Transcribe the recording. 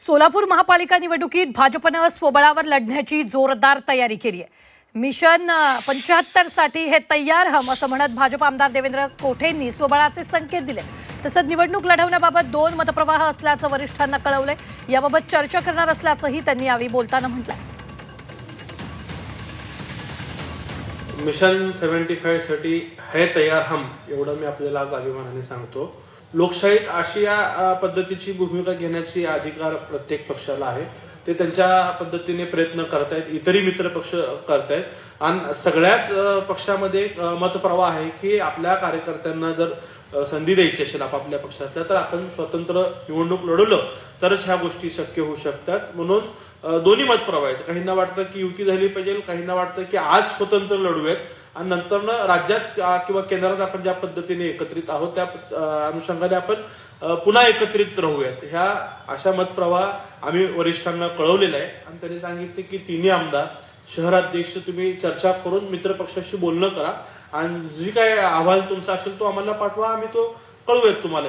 सोलापूर महापालिका निवडणुकीत भाजपनं स्वबळावर लढण्याची जोरदार तयारी केली आहे। मिशन 75 साठी हे तयार हम असं म्हणत भाजप आमदार देवेंद्र कोठेंनी स्वबळाचे संकेत दिले। तसंच निवडणूक लढवण्याबाबत 2 मतप्रवाह असल्याचं वरिष्ठांना कळवलंय। याबाबत चर्चा करणार असल्याचंही त्यांनी यावेळी बोलताना म्हटलंय। मिशन 75 साठी है तयार हम एवढं मी आपल्याला आज अभिमानाने सांगतो। लोकशाहीत अशी या पद्धतीची भूमिका घेण्याची अधिकार प्रत्येक पक्षाला आहे। ते त्यांच्या पद्धतीने प्रयत्न करतायत, इतरही मित्र पक्ष करतायत आणि सगळ्याच पक्षामध्ये मतप्रवाह आहे की आपल्या कार्यकर्त्यांना जर संधी द्यायची असेल आपापल्या पक्षातल्या तर आपण स्वतंत्र निवडणूक लढवलं तरच ह्या गोष्टी शक्य होऊ शकतात। म्हणून दोन्ही मतप्रवाह आहेत। काहींना वाटतं की युती झाली पाहिजे, काहींना वाटतं की आज स्वतंत्र लढूयात आणि नंतर राज्यात किंवा केंद्रात आपण ज्या पद्धतीने एकत्रित आहोत त्या अनुषंगाने आपण पुन्हा एकत्रित राहूयात। ह्या अशा मतप्रवाह आम्ही वरिष्ठांना कळवलेला आहे आणि त्यांनी सांगितले की तिन्ही आमदार शहराध्यक्ष तुम्ही चर्चा करून मित्रपक्षाशी बोलणं करा आणि जी काय अहवाल तुमचा असेल तो आम्हाला पाठवा, आम्ही तो कळवूयात तुम्हाला।